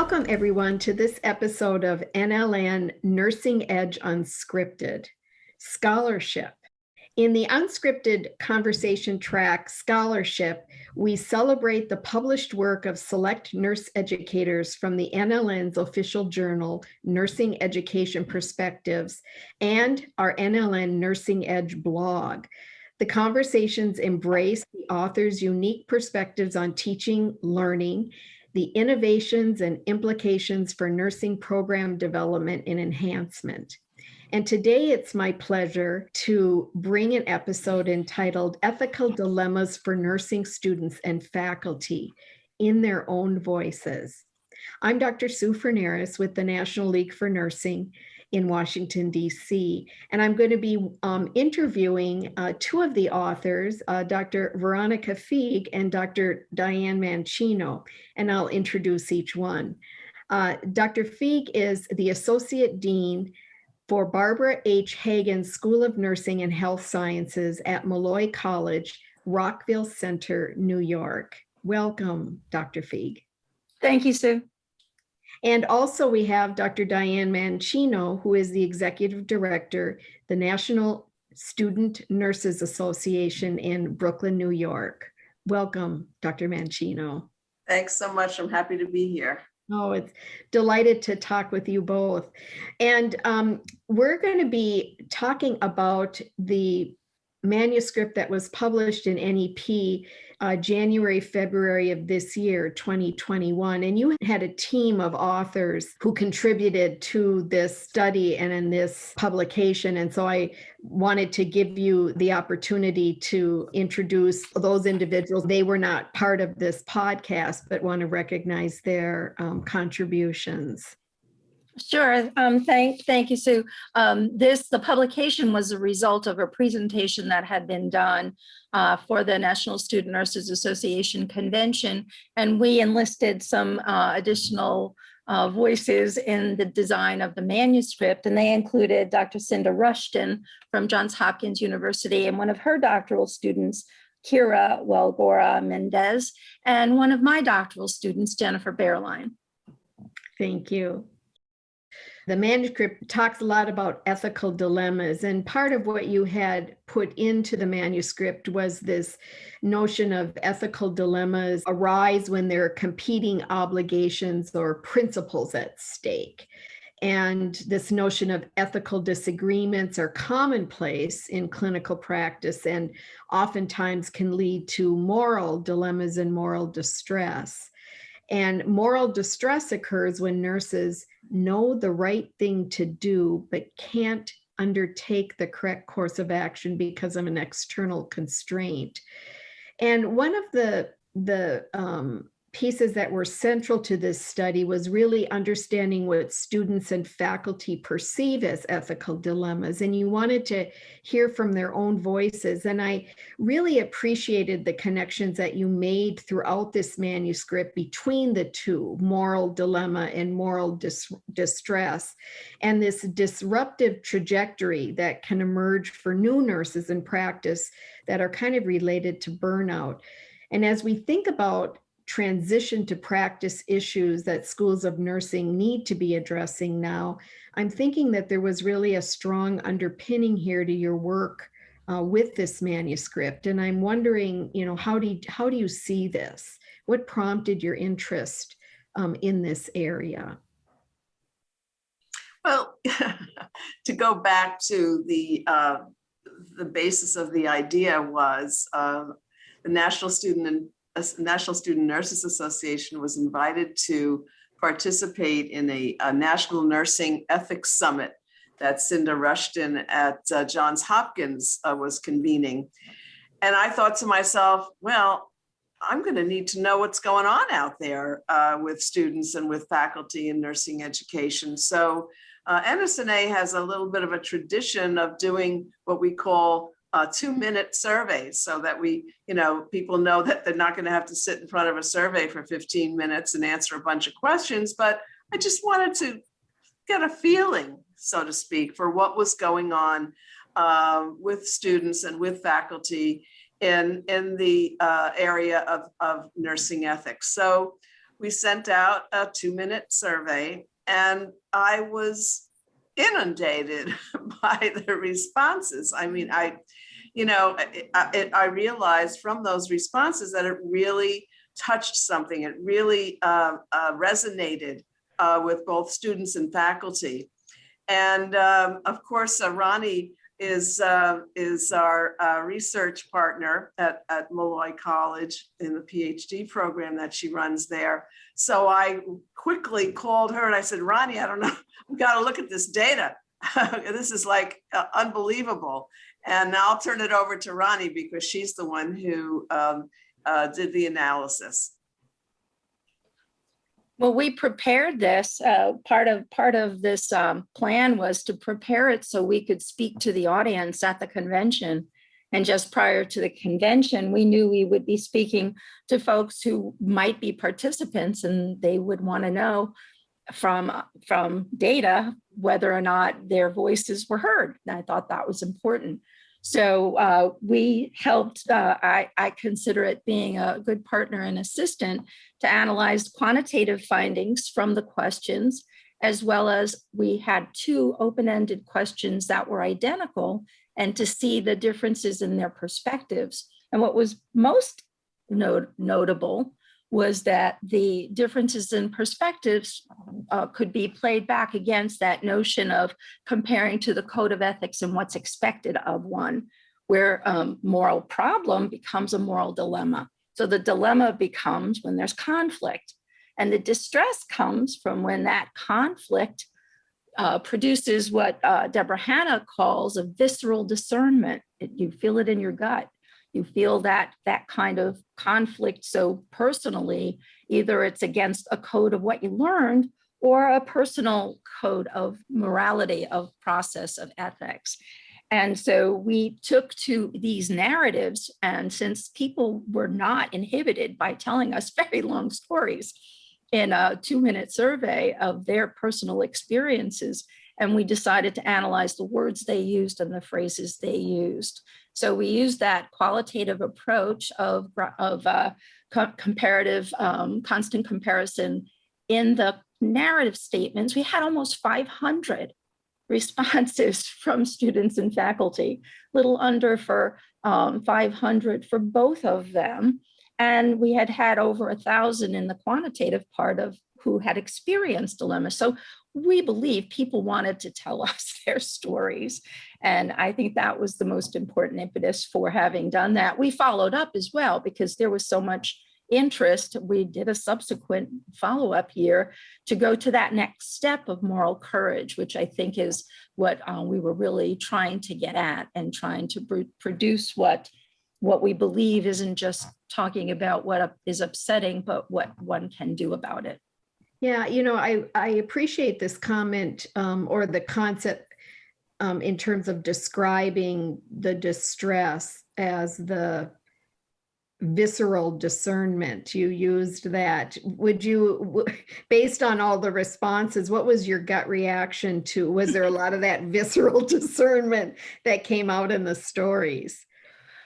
Welcome, everyone, to this episode of NLN Nursing Edge Unscripted, Scholarship. In the Unscripted Conversation track, Scholarship, we celebrate the published work of select nurse educators from the NLN's official journal, Nursing Education Perspectives, and our NLN Nursing Edge blog. The conversations embrace the author's unique perspectives on teaching, learning, the innovations and implications for nursing program development and enhancement. And today it's my pleasure to bring an episode entitled Ethical Dilemmas for Nursing Students and Faculty in Their Own Voices. I'm Dr. Sue Fernaris with the National League for Nursing in Washington, D.C. And I'm going to be interviewing two of the authors, Dr. Veronica Feeg and Dr. Diane Mancino, and I'll introduce each one. Dr. Feeg is the Associate Dean for Barbara H. Hagen School of Nursing and Health Sciences at Molloy College, Rockville Center, New York. Welcome, Dr. Feeg. Thank you, Sue. And also we have Dr. Diane Mancino, who is the Executive Director, the National Student Nurses Association in Brooklyn, New York. Welcome, Dr. Mancino. Thanks so much. I'm happy to be here. Oh, it's delighted to talk with you both. And we're going to be talking about the manuscript that was published in NEP January, February of this year, 2021. And you had a team of authors who contributed to this study and in this publication. And so I wanted to give you the opportunity to introduce those individuals. They were not part of this podcast, but want to recognize their contributions. Sure. Thank you, Sue. The publication was a result of a presentation that had been done for the National Student Nurses Association convention, and we enlisted some additional voices in the design of the manuscript, and they included Dr. Cinda Rushton from Johns Hopkins University and one of her doctoral students, Kira Welgora Mendez, and one of my doctoral students, Jennifer Bearline. Thank you. The manuscript talks a lot about ethical dilemmas, and part of what you had put into the manuscript was this notion of ethical dilemmas arise when there are competing obligations or principles at stake. And this notion of ethical disagreements are commonplace in clinical practice and oftentimes can lead to moral dilemmas and moral distress. And moral distress occurs when nurses know the right thing to do, but can't undertake the correct course of action because of an external constraint. And one of the pieces that were central to this study was really understanding what students and faculty perceive as ethical dilemmas. And you wanted to hear from their own voices. And I really appreciated the connections that you made throughout this manuscript between the two, moral dilemma and moral distress, and this disruptive trajectory that can emerge for new nurses in practice that are kind of related to burnout. And as we think about transition to practice issues that schools of nursing need to be addressing now, I'm thinking that there was really a strong underpinning here to your work with this manuscript. And I'm wondering, how do you see this? What prompted your interest in this area? Well, to go back to the basis of the idea was the National Student Nurses Association was invited to participate in a National Nursing Ethics Summit that Cinda Rushton at Johns Hopkins was convening. And I thought to myself, well, I'm going to need to know what's going on out there with students and with faculty in nursing education. So NSNA has a little bit of a tradition of doing what we call 2-minute surveys, so that people know that they're not going to have to sit in front of a survey for 15 minutes and answer a bunch of questions. But I just wanted to get a feeling, so to speak, for what was going on with students and with faculty in the area of nursing ethics. So we sent out a 2-minute survey, and I was inundated by the responses. I mean, I realized from those responses that it really touched something. It really resonated with both students and faculty. And of course, Ronnie is our research partner at Molloy College in the PhD program that she runs there. So I quickly called her and I said, Ronnie, I don't know, we've got to look at this data. This is like unbelievable. And I'll turn it over to Ronnie because she's the one who did the analysis. Well, we prepared this. Part of this plan was to prepare it so we could speak to the audience at the convention. And just prior to the convention, we knew we would be speaking to folks who might be participants, and they would want to know from data whether or not their voices were heard. And I thought that was important. So we helped, I consider it being a good partner and assistant to analyze quantitative findings from the questions, as well as we had 2 open-ended questions that were identical, and to see the differences in their perspectives. And what was most notable was that the differences in perspectives could be played back against that notion of comparing to the code of ethics and what's expected of one, where moral problem becomes a moral dilemma. So the dilemma becomes when there's conflict, and the distress comes from when that conflict produces what Deborah Hanna calls a visceral discernment. You feel it in your gut. You feel that kind of conflict so personally, either it's against a code of what you learned or a personal code of morality, of process, of ethics. And so we took to these narratives, and since people were not inhibited by telling us very long stories in a 2-minute survey of their personal experiences, and we decided to analyze the words they used and the phrases they used. So we used that qualitative approach of comparative, constant comparison in the narrative statements. We had almost 500 responses from students and faculty, little under for 500 for both of them. And we had over 1,000 in the quantitative part of who had experienced dilemmas. So we believe people wanted to tell us their stories. And I think that was the most important impetus for having done that. We followed up as well because there was so much interest. We did a subsequent follow-up year to go to that next step of moral courage, which I think is what we were really trying to get at, and trying to produce what we believe isn't just talking about what is upsetting, but what one can do about it. Yeah, I appreciate this comment or the concept in terms of describing the distress as the visceral discernment. You used that. Based on all the responses, what was your gut reaction to? Was there a lot of that visceral discernment that came out in the stories?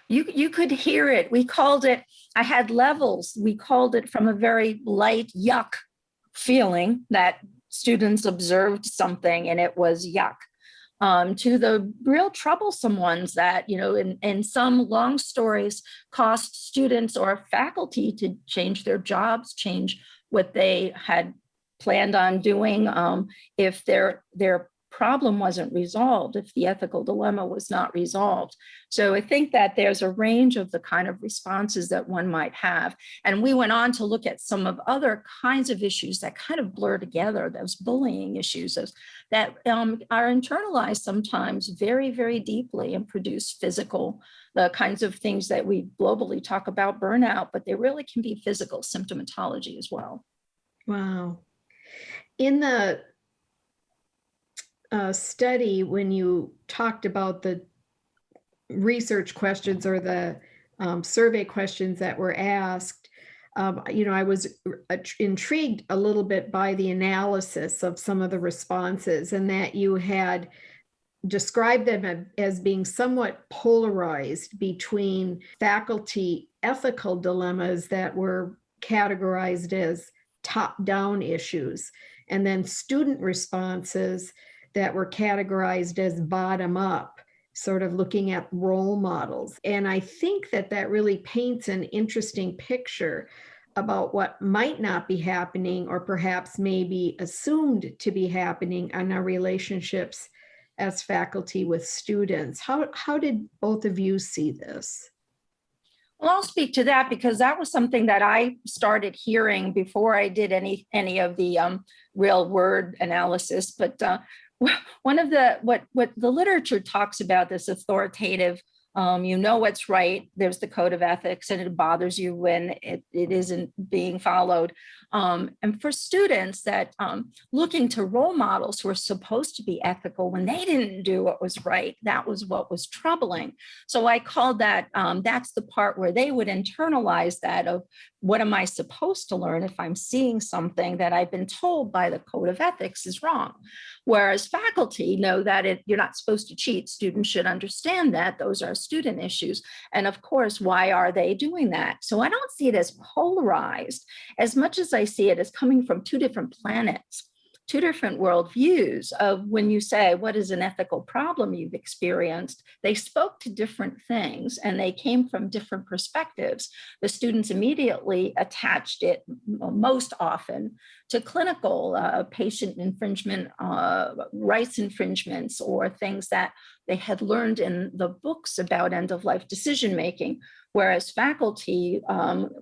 You could hear it. We called it, I had levels. We called it from a very light yuck feeling that students observed something and it was yuck, to the real troublesome ones that, in some long stories cost students or faculty to change their jobs, change what they had planned on doing if their problem wasn't resolved, if the ethical dilemma was not resolved. So I think that there's a range of the kind of responses that one might have. And we went on to look at some of other kinds of issues that kind of blur together, those bullying issues that are internalized sometimes very, very deeply and produce physical, the kinds of things that we globally talk about burnout, but they really can be physical symptomatology as well. Wow. In the study, when you talked about the research questions or the survey questions that were asked, I was intrigued a little bit by the analysis of some of the responses, and that you had described them as being somewhat polarized between faculty ethical dilemmas that were categorized as top-down issues, and then student responses that were categorized as bottom-up, sort of looking at role models. And I think that that really paints an interesting picture about what might not be happening, or perhaps maybe assumed to be happening in our relationships as faculty with students. How did both of you see this? Well, I'll speak to that because that was something that I started hearing before I did any of the real word analysis. But one of what the literature talks about, this authoritative, you know what's right, there's the code of ethics, and it bothers you when it isn't being followed. And for students that looking to role models who are supposed to be ethical when they didn't do what was right, that was what was troubling. So I called that, that's the part where they would internalize that of what am I supposed to learn if I'm seeing something that I've been told by the code of ethics is wrong. Whereas faculty know that you're not supposed to cheat. Students should understand that. Those are student issues. And of course, why are they doing that? So I don't see it as polarized as much as I see it as coming from two different planets, two different worldviews of when you say, what is an ethical problem you've experienced? They spoke to different things and they came from different perspectives. The students immediately attached it most often to clinical patient infringement, rights infringements, or things that they had learned in the books about end-of-life decision-making, whereas faculty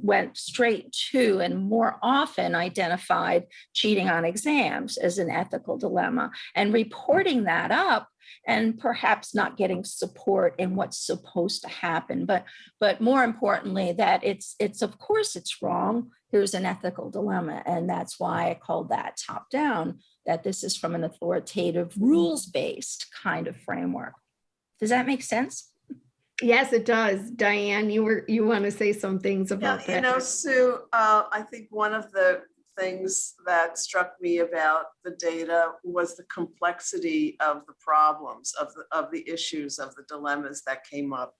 went straight to and more often identified cheating on exams as an ethical dilemma and reporting that up and perhaps not getting support in what's supposed to happen. But more importantly, that it's of course it's wrong. There's an ethical dilemma. And that's why I called that top down, that this is from an authoritative rules-based kind of framework. Does that make sense? Yes, it does. Diane, you want to say some things about that? You know, Sue, I think one of the things that struck me about the data was the complexity of the problems, of the issues, of the dilemmas that came up.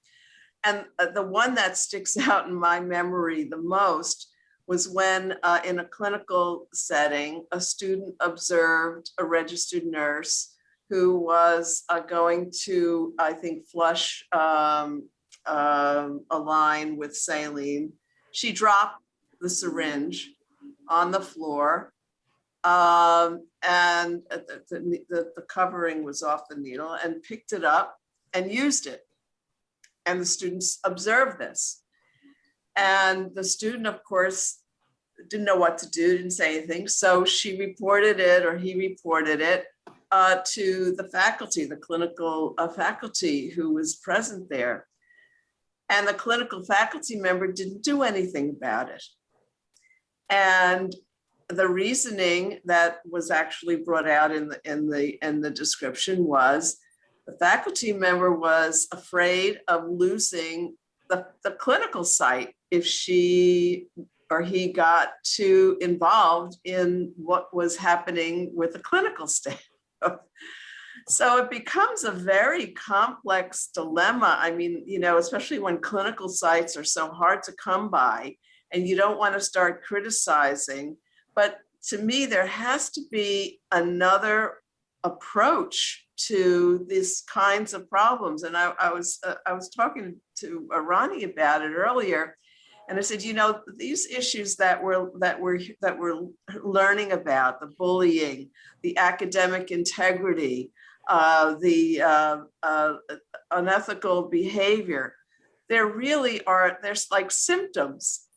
And the one that sticks out in my memory the most was when in a clinical setting, a student observed a registered nurse who was going to, I think, flush a line with saline. She dropped the syringe on the floor, and the covering was off the needle, and picked it up and used it. And the students observed this. And the student, of course, didn't know what to do, didn't say anything. So she reported it, or he reported it, to the faculty, the clinical faculty who was present there. And the clinical faculty member didn't do anything about it. And the reasoning that was actually brought out in the description was the faculty member was afraid of losing the clinical site if she or he got too involved in what was happening with the clinical staff. So it becomes a very complex dilemma. I mean, you know, especially when clinical sites are so hard to come by and you don't want to start criticizing. But to me, there has to be another approach to these kinds of problems. And I was talking to Ronnie about it earlier. And I said, you know, these issues that we're learning about, the bullying, the academic integrity, the unethical behavior, there's like symptoms.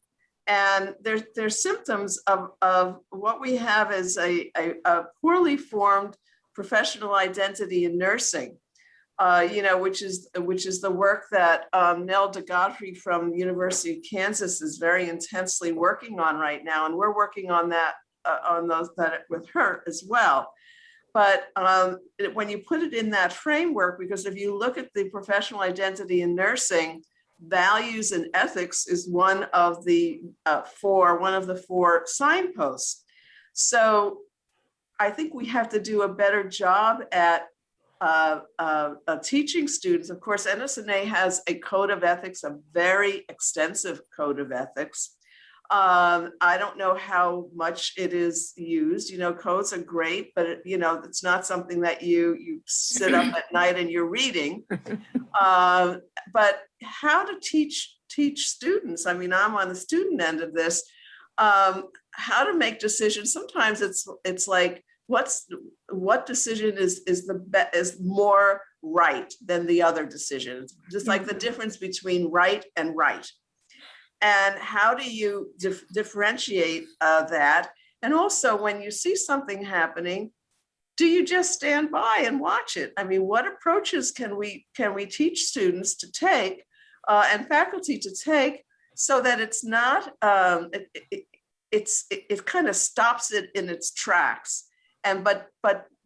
And there's symptoms of what we have as a poorly formed professional identity in nursing. You know, which is the work that Nell DeGottfried from the University of Kansas is very intensely working on right now, and we're working on that with her as well. But when you put it in that framework, because if you look at the professional identity in nursing, values and ethics is one of the four signposts. So I think we have to do a better job at teaching students. Of course, NSNA has a code of ethics, a very extensive code of ethics. I don't know how much it is used. Codes are great, but it's not something that you sit up at night and you're reading. But how to teach students? I mean, I'm on the student end of this. How to make decisions? Sometimes it's like, what decision is more right than the other decision? Just like the difference between right and right. And how do you differentiate that? And also, when you see something happening, do you just stand by and watch it? I mean, what approaches can we teach students to take and faculty to take so that it's not it kind of stops it in its tracks, and but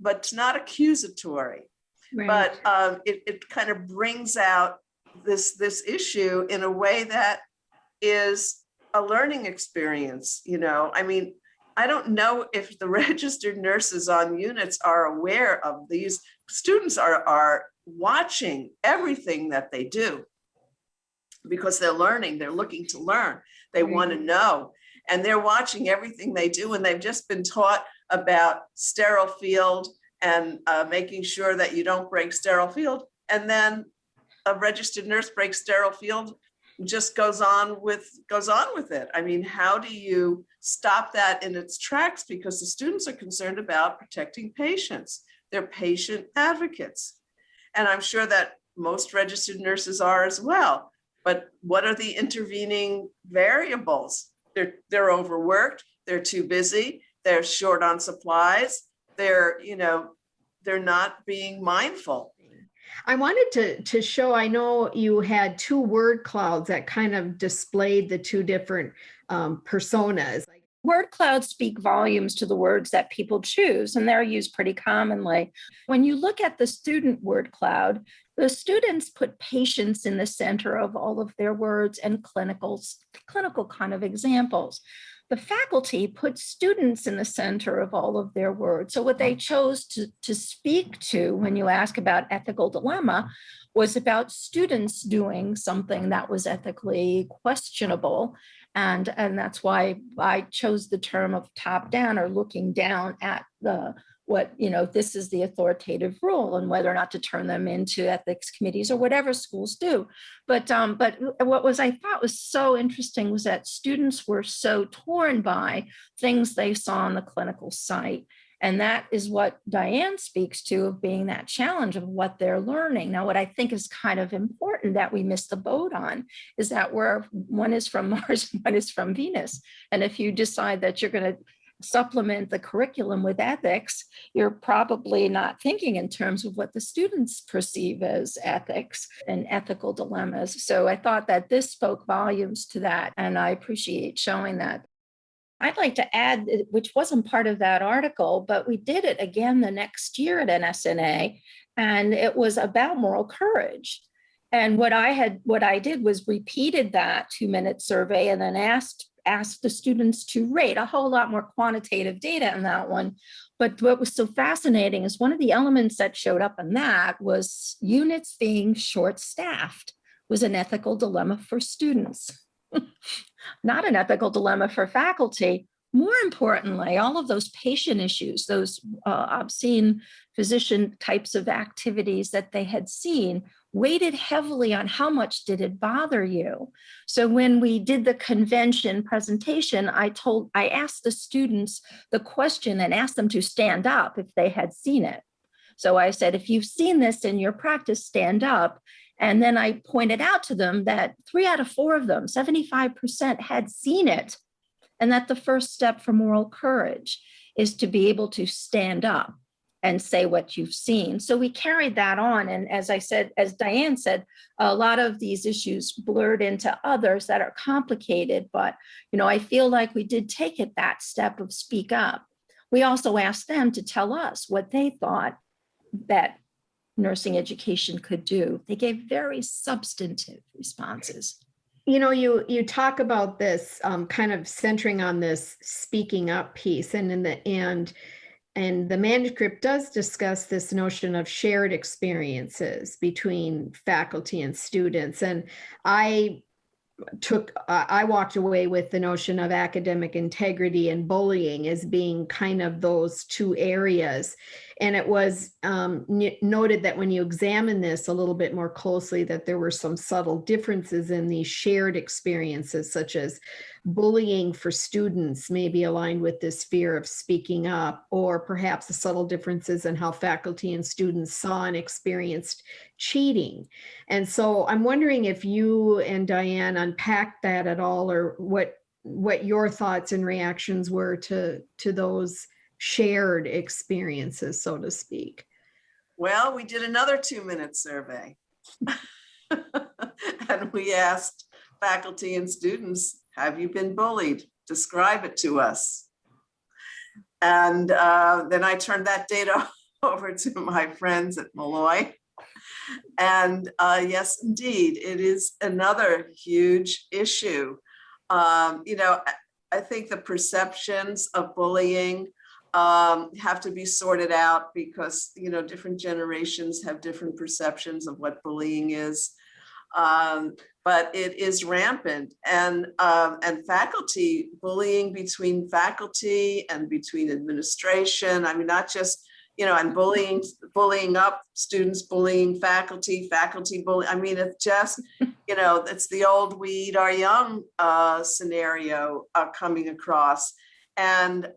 it's not accusatory, right. But it kind of brings out this issue in a way that is a learning experience. I mean, I don't know if the registered nurses on units are aware of these. Students are watching everything that they do because they're learning, they're looking to learn, they want to know, and they're watching everything they do, and they've just been taught about sterile field and making sure that you don't break sterile field, and then a registered nurse breaks sterile field, just goes on with it. I mean, how do you stop that in its tracks? Because the students are concerned about protecting patients. They're patient advocates. And I'm sure that most registered nurses are as well. But what are the intervening variables? They're overworked, they're too busy, they're short on supplies, they're not being mindful. I wanted to show, I know you had two word clouds that kind of displayed the two different personas. Word clouds speak volumes to the words that people choose, and they're used pretty commonly. When you look at the student word cloud, the students put patients in the center of all of their words and clinical kind of examples. The faculty put students in the center of all of their words. So what they chose to speak to when you ask about ethical dilemma was about students doing something that was ethically questionable. And that's why I chose the term of top down, or looking down at this is the authoritative rule, and whether or not to turn them into ethics committees or whatever schools do. But what I thought was so interesting was that students were so torn by things they saw on the clinical site. And that is what Diane speaks to, of being that challenge of what they're learning. Now, what I think is kind of important that we missed the boat on is that one is from Mars, one is from Venus. And if you decide that you're going to supplement the curriculum with ethics, you're probably not thinking in terms of what the students perceive as ethics and ethical dilemmas. So I thought that this spoke volumes to that, and I appreciate showing that. I'd like to add, which wasn't part of that article, but we did it again the next year at NSNA, and it was about moral courage. And what I did was repeated that 2-minute survey and then asked the students to rate. A whole lot more quantitative data in that one. But what was so fascinating is one of the elements that showed up in that was units being short-staffed was an ethical dilemma for students. Not an ethical dilemma for faculty. More importantly, all of those patient issues, those obscene physician types of activities that they had seen, weighted heavily on how much did it bother you. So when we did the convention presentation, I asked the students the question and asked them to stand up if they had seen it. So I said, if you've seen this in your practice, stand up. And then I pointed out to them that 3 out of 4 of them, 75%, had seen it. And that the first step for moral courage is to be able to stand up and say what you've seen. So we carried that on. And as I said, as Diane said, a lot of these issues blurred into others that are complicated. But, I feel like we did take it that step of speak up. We also asked them to tell us what they thought that nursing education could do. They gave very substantive responses. You talk about this kind of centering on this speaking up piece, and the manuscript does discuss this notion of shared experiences between faculty and students. And I I walked away with the notion of academic integrity and bullying as being kind of those two areas. And it was noted that when you examine this a little bit more closely, that there were some subtle differences in these shared experiences, such as bullying for students may be aligned with this fear of speaking up, or perhaps the subtle differences in how faculty and students saw and experienced cheating. And so I'm wondering if you and Diane unpacked that at all, or what your thoughts and reactions were to those shared experiences, so to speak. Well, we did another 2-minute survey. And we asked faculty and students, have you been bullied? Describe it to us. And then I turned that data over to my friends at Malloy. And yes, indeed, it is another huge issue. You know, I think the perceptions of bullying have to be sorted out because, you know, different generations have different perceptions of what bullying is. But it is rampant, and faculty, bullying between faculty and between administration. I mean, not just, you know, and bullying up students, bullying faculty bullying. I mean, it's just, you know, it's the old we eat our young scenario coming across. And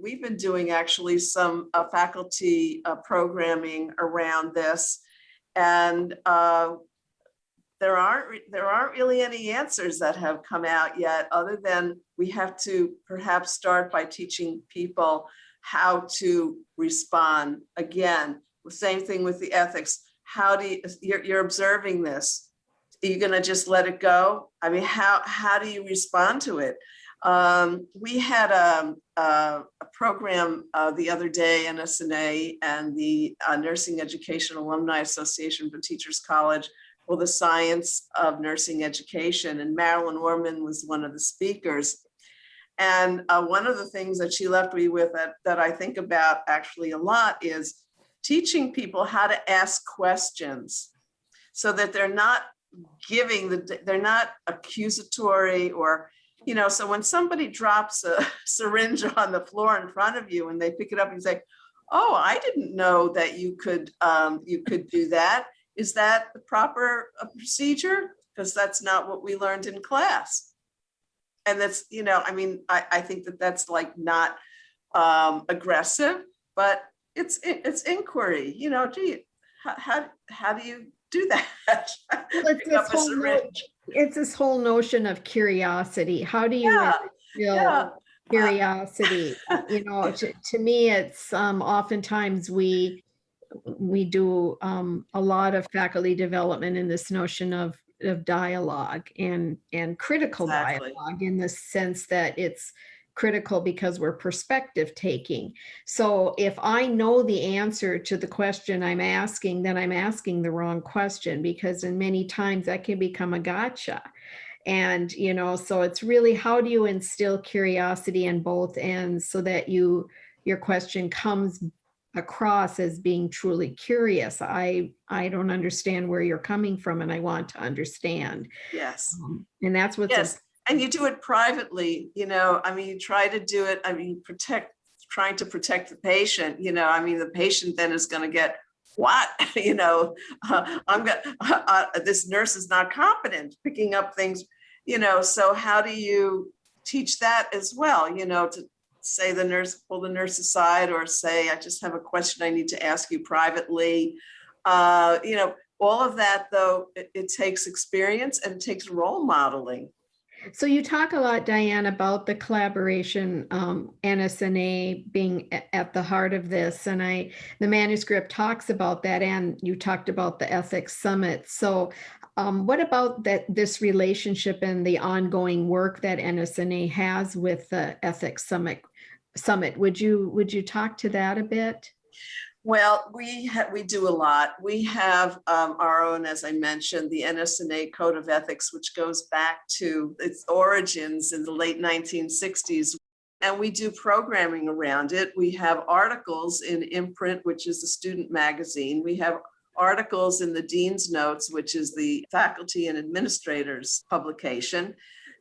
we've been doing actually some faculty programming around this, and there aren't really any answers that have come out yet, other than we have to perhaps start by teaching people how to respond. Again, the same thing with the ethics. How do you're observing this? Are you going to just let it go? I mean, how do you respond to it? We had a program the other day, NSNA and the Nursing Education Alumni Association for Teachers College, for the science of nursing education. And Marilyn Orman was one of the speakers. And one of the things that she left me with that I think about actually a lot is teaching people how to ask questions so that they're not they're not accusatory, or, you know, so when somebody drops a syringe on the floor in front of you and they pick it up and say, oh, I didn't know that you could do that. Is that the proper procedure? Because that's not what we learned in class. And that's, you know, I mean, I think that that's like not aggressive, but it's inquiry, you know, gee, how do you do that? It's this whole notion of curiosity. How do you instill curiosity? You know, to me, it's oftentimes we do a lot of faculty development in this notion of dialogue and critical dialogue, in the sense that it's critical because we're perspective taking. So if I know the answer to the question I'm asking, then I'm asking the wrong question, because in many times that can become a gotcha. And, you know, so it's really, how do you instill curiosity in both ends so that your question comes across as being truly curious. I don't understand where you're coming from, and I want to understand. Yes. And that's what's and you do it privately, you know, I mean, you try to do it, I mean, trying to protect the patient, you know, I mean, the patient then is going to get what, you know, this nurse is not competent picking up things, you know, so how do you teach that as well, you know, to say pull the nurse aside, or say, I just have a question I need to ask you privately. You know, all of that, though, it takes experience and it takes role modeling. So you talk a lot, Diane, about the collaboration, NSNA being at the heart of this, and the manuscript talks about that, and you talked about the ethics summit. So what about this relationship and the ongoing work that NSNA has with the ethics summit? Would you talk to that a bit? Well, we do a lot. We have our own, as I mentioned, the NSNA Code of Ethics, which goes back to its origins in the late 1960s. And we do programming around it. We have articles in Imprint, which is the student magazine. We have articles in the Dean's Notes, which is the faculty and administrators publication.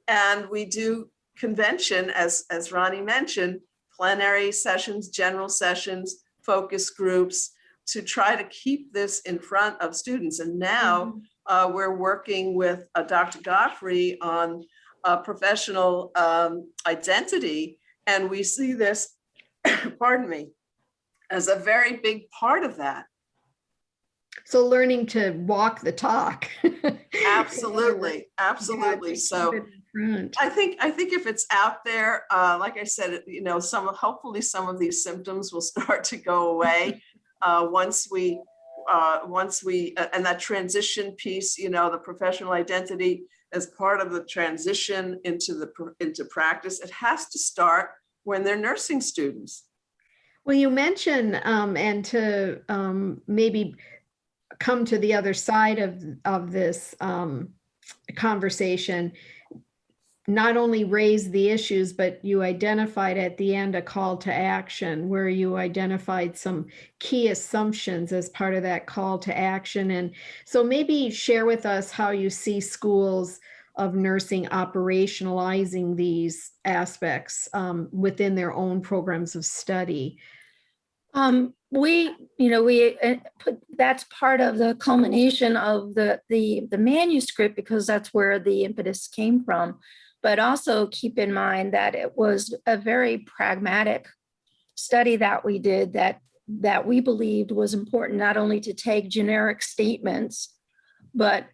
And we do convention, as Ronnie mentioned, plenary sessions, general sessions, focus groups, to try to keep this in front of students. And now we're working with Dr. Godfrey on professional identity. And we see this, pardon me, as a very big part of that. So learning to walk the talk. Absolutely, absolutely. So I think if it's out there, like I said, you know, hopefully some of these symptoms will start to go away once we and that transition piece, you know, the professional identity as part of the transition into practice. It has to start when they're nursing students. Well, you mentioned and to maybe come to the other side of this conversation, not only raise the issues, but you identified at the end a call to action where you identified some key assumptions as part of that call to action. And so maybe share with us how you see schools of nursing operationalizing these aspects within their own programs of study. That's part of the culmination of the manuscript, because that's where the impetus came from. But also keep in mind that it was a very pragmatic study that we did that we believed was important, not only to take generic statements, but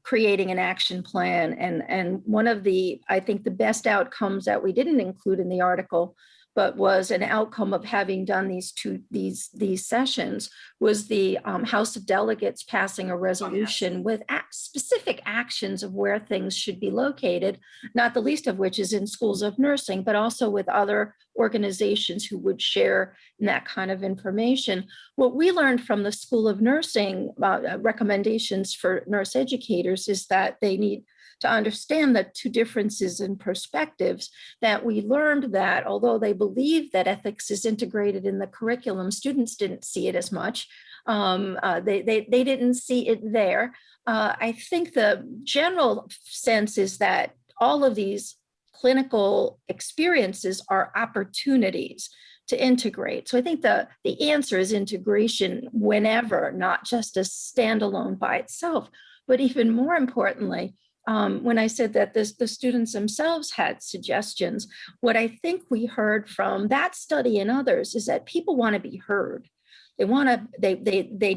creating an action plan. And one of I think the best outcomes that we didn't include in the article, but was an outcome of having done these sessions, was the House of Delegates passing a resolution with specific actions of where things should be located, not the least of which is in schools of nursing, but also with other organizations who would share that kind of information. What we learned from the School of Nursing recommendations for nurse educators is that they need to understand the two differences in perspectives, that we learned that although they believed that ethics is integrated in the curriculum, students didn't see it as much. They didn't see it there. I think the general sense is that all of these clinical experiences are opportunities to integrate. So I think the answer is integration whenever, not just a standalone by itself, but even more importantly, when I said that the students themselves had suggestions, what I think we heard from that study and others is that people want to be heard. They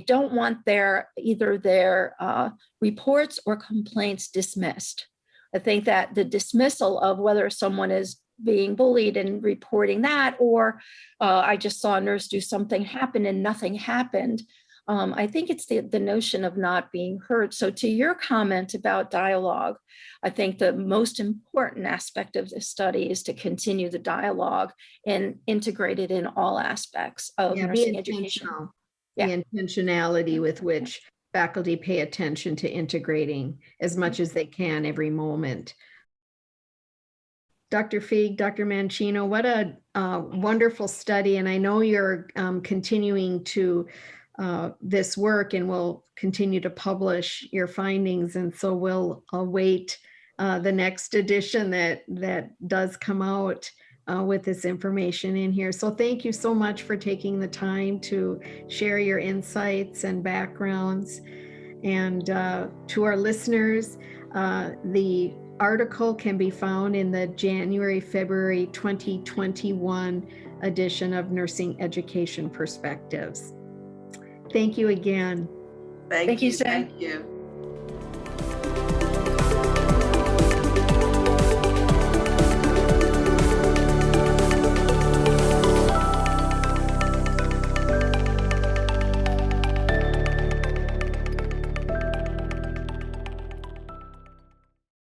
don't want either their reports or complaints dismissed. I think that the dismissal of whether someone is being bullied and reporting that, or I just saw a nurse do something happen and nothing happened. I think it's the notion of not being heard. So to your comment about dialogue, I think the most important aspect of this study is to continue the dialogue and integrate it in all aspects of nursing education. The intentionality with which faculty pay attention to integrating as much as they can every moment. Dr. Feeg, Dr. Mancino, what a wonderful study. And I know you're continuing to this work and will continue to publish your findings. And so we'll await the next edition that does come out with this information in here. So thank you so much for taking the time to share your insights and backgrounds. And to our listeners, the article can be found in the January-February 2021 edition of Nursing Education Perspectives. Thank you again. Thank you. Sam. Thank you.